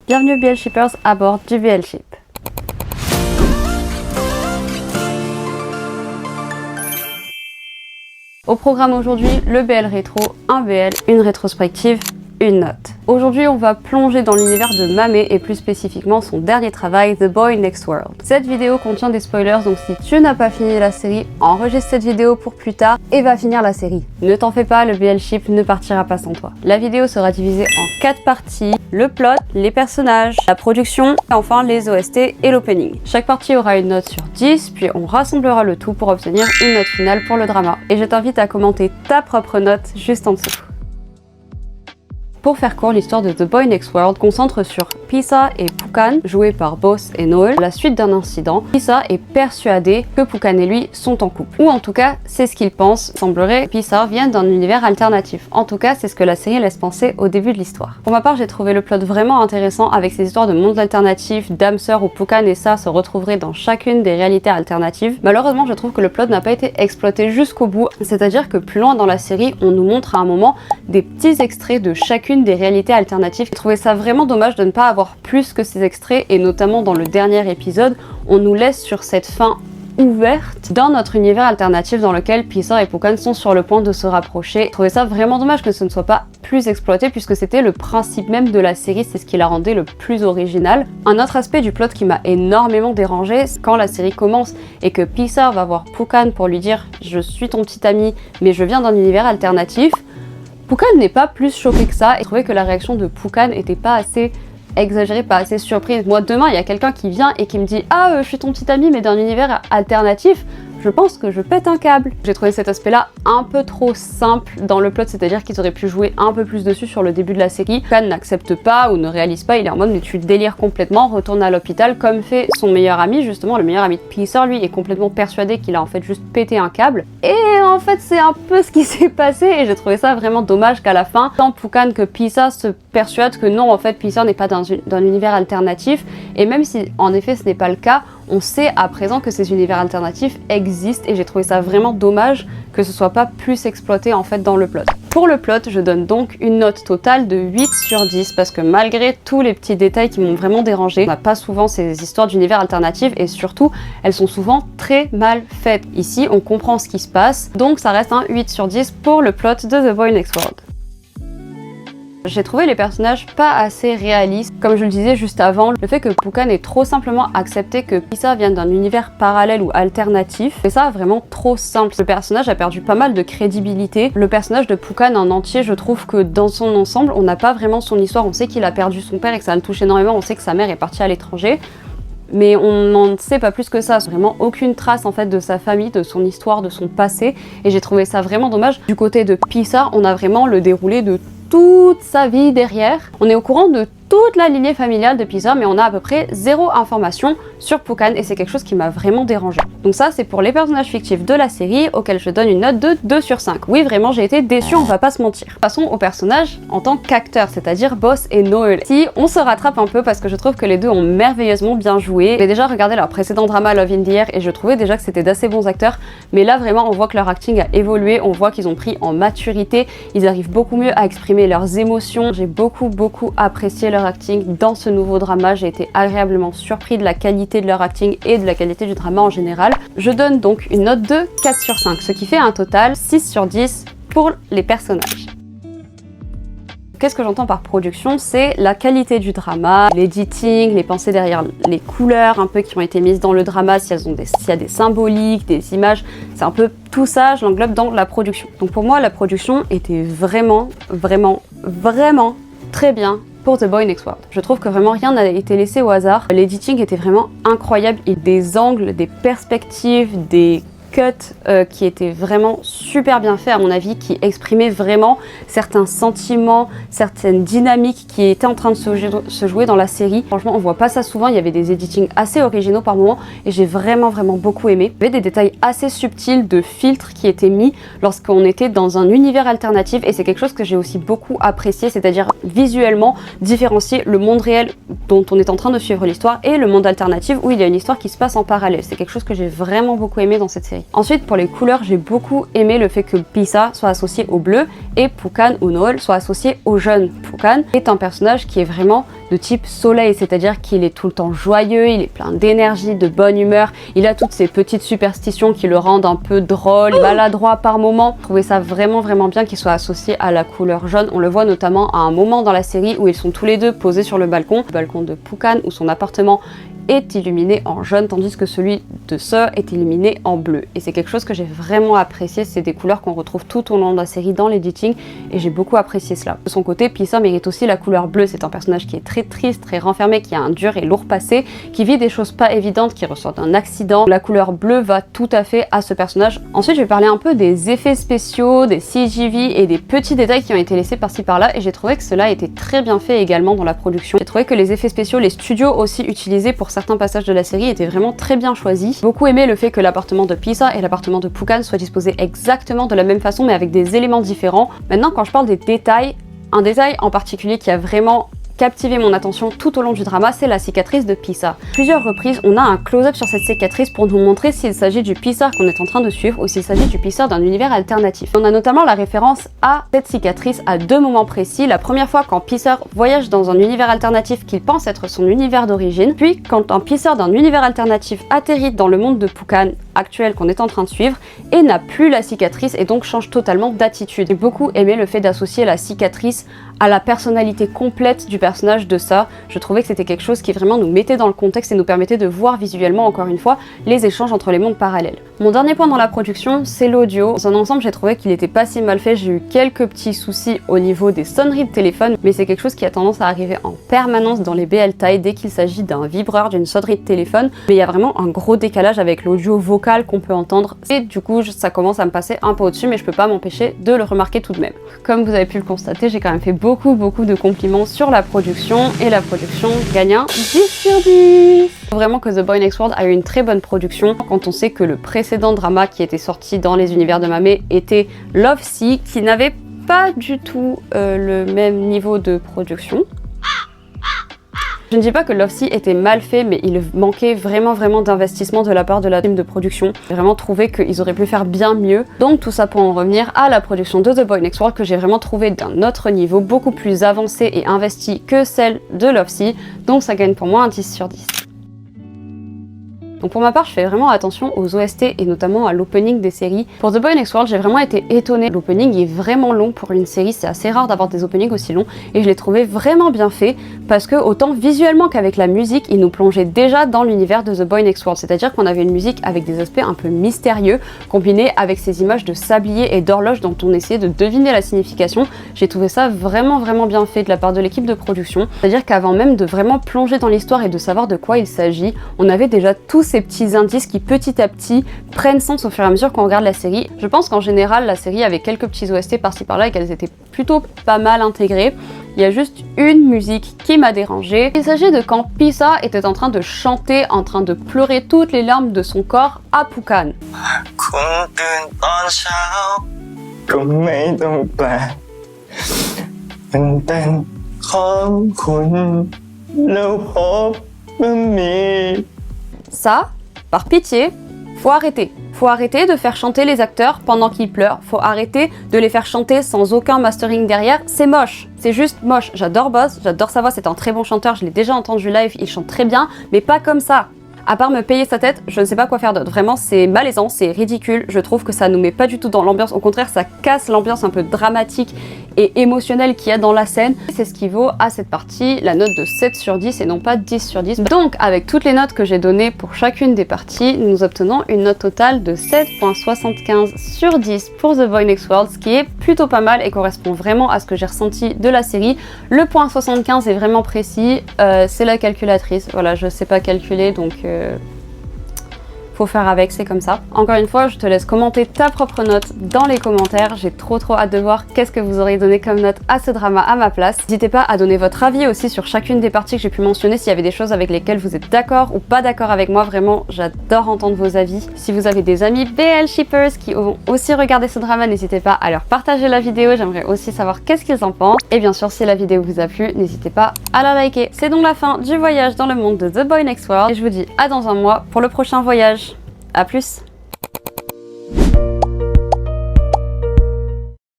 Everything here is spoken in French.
Bienvenue BL Shippers à bord du BL Ship. Au programme aujourd'hui, le BL rétro, un BL, une rétrospective, une note. Aujourd'hui, on va plonger dans l'univers de Mame et plus spécifiquement son dernier travail, The Boy Next World. Cette vidéo contient des spoilers, donc si tu n'as pas fini la série, enregistre cette vidéo pour plus tard et va finir la série. Ne t'en fais pas, le BL Ship ne partira pas sans toi. La vidéo sera divisée en 4 parties, le plot, les personnages, la production et enfin les OST et l'opening. Chaque partie aura une note sur 10, puis on rassemblera le tout pour obtenir une note finale pour le drama. Et je t'invite à commenter ta propre note juste en dessous. Pour faire court, l'histoire de The Boy Next World concentre sur Pisa et Pukan, joués par Boss et Noel. À la suite d'un incident, Pisa est persuadé que Pukan et lui sont en couple. Ou en tout cas, c'est ce qu'il pense. Il semblerait que Pisa vienne d'un univers alternatif. En tout cas, c'est ce que la série laisse penser au début de l'histoire. Pour ma part, j'ai trouvé le plot vraiment intéressant avec ces histoires de mondes alternatifs, d'âmes sœurs où Pukan et Sa se retrouveraient dans chacune des réalités alternatives. Malheureusement, je trouve que le plot n'a pas été exploité jusqu'au bout. C'est-à-dire que plus loin dans la série, on nous montre à un moment des petits extraits de chacune des réalités alternatives. J'ai trouvé ça vraiment dommage de ne pas avoir plus que ces extraits et notamment dans le dernier épisode, on nous laisse sur cette fin ouverte dans notre univers alternatif dans lequel Pisa et Pukan sont sur le point de se rapprocher. J'ai trouvé ça vraiment dommage que ce ne soit pas plus exploité puisque c'était le principe même de la série, c'est ce qui la rendait le plus original. Un autre aspect du plot qui m'a énormément dérangé, c'est quand la série commence et que Pisa va voir Pukan pour lui dire « je suis ton petit ami mais je viens d'un univers alternatif », Pukan n'est pas plus choqué que ça et je trouvais que la réaction de Pukan était pas assez exagérée, pas assez surprise. Moi, demain, il y a quelqu'un qui vient et qui me dit « Ah, je suis ton petit ami mais d'un univers alternatif », je pense que je pète un câble. J'ai trouvé cet aspect-là un peu trop simple dans le plot, c'est-à-dire qu'ils auraient pu jouer un peu plus dessus sur le début de la série. Pukan n'accepte pas ou ne réalise pas, il est en mode « mais tu délires complètement, retourne à l'hôpital » comme fait son meilleur ami, justement, le meilleur ami de Pisa, lui, est complètement persuadé qu'il a en fait juste pété un câble. Et en fait, c'est un peu ce qui s'est passé et j'ai trouvé ça vraiment dommage qu'à la fin, tant Pukan que Pisa se persuadent que non, en fait, Pisa n'est pas d'un univers alternatif et même si, en effet, ce n'est pas le cas, on sait à présent que ces univers alternatifs existent et j'ai trouvé ça vraiment dommage que ce soit pas plus exploité en fait dans le plot. Pour le plot, je donne donc une note totale de 8 sur 10 parce que malgré tous les petits détails qui m'ont vraiment dérangé, on n'a pas souvent ces histoires d'univers alternatifs et surtout, elles sont souvent très mal faites. Ici, on comprend ce qui se passe, donc ça reste un 8 sur 10 pour le plot de The Boy Next World. J'ai trouvé les personnages pas assez réalistes. Comme je le disais juste avant, le fait que Pukan ait trop simplement accepté que Pisa vienne d'un univers parallèle ou alternatif, c'est ça vraiment trop simple. Le personnage a perdu pas mal de crédibilité. Le personnage de Pukan en entier, je trouve que dans son ensemble, on n'a pas vraiment son histoire. On sait qu'il a perdu son père et que ça le touche énormément. On sait que sa mère est partie à l'étranger. Mais on n'en sait pas plus que ça, vraiment aucune trace en fait de sa famille, de son histoire, de son passé et j'ai trouvé ça vraiment dommage. Du côté de Pisa, on a vraiment le déroulé de toute sa vie derrière. On est au courant de toute la lignée familiale de Pisa, mais on a à peu près zéro information sur Pukan et c'est quelque chose qui m'a vraiment dérangé. Donc ça, c'est pour les personnages fictifs de la série auxquels je donne une note de 2 sur 5. Oui, vraiment, j'ai été déçue, on va pas se mentir. Passons aux personnages en tant qu'acteurs, c'est-à-dire Boss et Noel. Si on se rattrape un peu parce que je trouve que les deux ont merveilleusement bien joué. J'ai déjà regardé leur précédent drama Love in the Air et je trouvais déjà que c'était d'assez bons acteurs, mais là vraiment on voit que leur acting a évolué, on voit qu'ils ont pris en maturité, ils arrivent beaucoup mieux à exprimer leurs émotions. J'ai beaucoup apprécié leur acting dans ce nouveau drama, j'ai été agréablement surpris de la qualité de leur acting et de la qualité du drama en général. Je donne donc une note de 4 sur 5, ce qui fait un total 6 sur 10 pour les personnages. Qu'est-ce que j'entends par production? C'est la qualité du drama, l'editing, les pensées derrière les couleurs un peu qui ont été mises dans le drama, s'il y a des symboliques, des images, c'est un peu tout ça, je l'englobe dans la production. Donc pour moi, la production était vraiment très bien pour The Boy Next World. Je trouve que vraiment rien n'a été laissé au hasard. L'editing était vraiment incroyable, il y a des angles, des perspectives, des cuts qui étaient vraiment super bien faits à mon avis, qui exprimaient vraiment certains sentiments, certaines dynamiques qui étaient en train de se jouer dans la série. Franchement, on voit pas ça souvent, il y avait des editings assez originaux par moments et j'ai vraiment beaucoup aimé. Il y avait des détails assez subtils de filtres qui étaient mis lorsqu'on était dans un univers alternatif et c'est quelque chose que j'ai aussi beaucoup apprécié, c'est-à-dire visuellement différencier le monde réel dont on est en train de suivre l'histoire et le monde alternatif où il y a une histoire qui se passe en parallèle. C'est quelque chose que j'ai vraiment beaucoup aimé dans cette série. Ensuite, pour les couleurs, j'ai beaucoup aimé le fait que Pisa soit associé au bleu et Pukan ou Noel soit associé au jaune. Pukan est un personnage qui est vraiment de type soleil, c'est-à-dire qu'il est tout le temps joyeux, il est plein d'énergie, de bonne humeur, il a toutes ces petites superstitions qui le rendent un peu drôle, maladroit par moment. Je trouvais ça vraiment bien qu'il soit associé à la couleur jaune. On le voit notamment à un moment dans la série où ils sont tous les deux posés sur le balcon de Pukan, où son appartement est illuminé en jaune, tandis que celui de Sir est illuminé en bleu. Et c'est quelque chose que j'ai vraiment apprécié, c'est des couleurs qu'on retrouve tout au long de la série dans l'editing, et j'ai beaucoup apprécié cela. De son côté, Pisa mérite aussi la couleur bleue, c'est un personnage qui est très triste, très renfermé, qui a un dur et lourd passé, qui vit des choses pas évidentes, qui ressort d'un accident. La couleur bleue va tout à fait à ce personnage. Ensuite, je vais parler un peu des effets spéciaux, des CGV et des petits détails qui ont été laissés par-ci par-là, et j'ai trouvé que cela a été très bien fait également dans la production. J'ai trouvé que les effets spéciaux, les studios aussi utilisés pour certains passages de la série étaient vraiment très bien choisis. Beaucoup aimé le fait que l'appartement de Pisa et l'appartement de Pukan soient disposés exactement de la même façon mais avec des éléments différents. Maintenant, quand je parle des détails, un détail en particulier qui a vraiment captivé mon attention tout au long du drama, c'est la cicatrice de Pisa. Plusieurs reprises, on a un close-up sur cette cicatrice pour nous montrer s'il s'agit du Pisa qu'on est en train de suivre ou s'il s'agit du Pisa d'un univers alternatif. On a notamment la référence à cette cicatrice à deux moments précis. La première fois quand Pisa voyage dans un univers alternatif qu'il pense être son univers d'origine, puis quand un Pisa d'un univers alternatif atterrit dans le monde de Pukan actuel qu'on est en train de suivre et n'a plus la cicatrice et donc change totalement d'attitude. J'ai beaucoup aimé le fait d'associer la cicatrice à la personnalité complète du personnage de ça. Je trouvais que c'était quelque chose qui vraiment nous mettait dans le contexte et nous permettait de voir visuellement, encore une fois, les échanges entre les mondes parallèles. Mon dernier point dans la production, c'est l'audio. Dans son ensemble, j'ai trouvé qu'il était pas si mal fait. J'ai eu quelques petits soucis au niveau des sonneries de téléphone, mais c'est quelque chose qui a tendance à arriver en permanence dans les BL taille dès qu'il s'agit d'un vibreur, d'une sonnerie de téléphone. Mais il y a vraiment un gros décalage avec l'audio vocal qu'on peut entendre. Et du coup, ça commence à me passer un peu au-dessus, mais je peux pas m'empêcher de le remarquer tout de même. Comme vous avez pu le constater, j'ai quand même fait beaucoup de compliments sur la production, et la production gagne un 10 sur 10. Vraiment que The Boy Next World a eu une très bonne production quand on sait que le précédent drama qui était sorti dans les univers de Mame était Lovesick, qui n'avait pas du tout le même niveau de production. Je ne dis pas que Lovesick était mal fait, mais il manquait vraiment d'investissement de la part de la team de production. J'ai vraiment trouvé qu'ils auraient pu faire bien mieux. Donc tout ça pour en revenir à la production de The Boy Next World, que j'ai vraiment trouvé d'un autre niveau, beaucoup plus avancé et investi que celle de Lovesick. Donc ça gagne pour moi un 10 sur 10. Donc pour ma part, je fais vraiment attention aux OST et notamment à l'opening des séries. Pour The Boy Next World, j'ai vraiment été étonnée. L'opening est vraiment long pour une série, c'est assez rare d'avoir des openings aussi longs et je l'ai trouvé vraiment bien fait parce que autant visuellement qu'avec la musique, il nous plongeait déjà dans l'univers de The Boy Next World. C'est-à-dire qu'on avait une musique avec des aspects un peu mystérieux combinés avec ces images de sablier et d'horloge dont on essayait de deviner la signification. J'ai trouvé ça vraiment bien fait de la part de l'équipe de production. C'est-à-dire qu'avant même de vraiment plonger dans l'histoire et de savoir de quoi il s'agit, on avait déjà tous ces petits indices qui petit à petit prennent sens au fur et à mesure qu'on regarde la série. Je pense qu'en général la série avait quelques petits OST par-ci par-là et qu'elles étaient plutôt pas mal intégrées. Il y a juste une musique qui m'a dérangée. Il s'agit de quand Pisa était en train de chanter, en train de pleurer toutes les larmes de son corps à Pukan. Ça, par pitié, faut arrêter. Faut arrêter de faire chanter les acteurs pendant qu'ils pleurent. Faut arrêter de les faire chanter sans aucun mastering derrière. C'est moche. C'est juste moche. J'adore Boss, j'adore sa voix, c'est un très bon chanteur. Je l'ai déjà entendu live, il chante très bien, mais pas comme ça. À part me payer sa tête, je ne sais pas quoi faire d'autre. Vraiment, c'est malaisant, c'est ridicule. Je trouve que ça nous met pas du tout dans l'ambiance. Au contraire, ça casse l'ambiance un peu dramatique et émotionnelle qu'il y a dans la scène. C'est ce qui vaut à cette partie la note de 7 sur 10 et non pas 10 sur 10. Donc, avec toutes les notes que j'ai données pour chacune des parties, nous obtenons une note totale de 7.75 sur 10 pour The Boy Next World, ce qui est plutôt pas mal et correspond vraiment à ce que j'ai ressenti de la série. Le point 75 est vraiment précis. C'est la calculatrice. Voilà, je sais pas calculer, donc... faut faire avec, c'est comme ça. Encore une fois, je te laisse commenter ta propre note dans les commentaires. J'ai trop hâte de voir qu'est-ce que vous aurez donné comme note à ce drama à ma place. N'hésitez pas à donner votre avis aussi sur chacune des parties que j'ai pu mentionner, s'il y avait des choses avec lesquelles vous êtes d'accord ou pas d'accord avec moi. Vraiment, j'adore entendre vos avis. Si vous avez des amis BL shippers qui ont aussi regardé ce drama, n'hésitez pas à leur partager la vidéo. J'aimerais aussi savoir qu'est-ce qu'ils en pensent. Et bien sûr, si la vidéo vous a plu, n'hésitez pas à la liker. C'est donc la fin du voyage dans le monde de The Boy Next World. Et je vous dis à dans un mois pour le prochain voyage. A plus!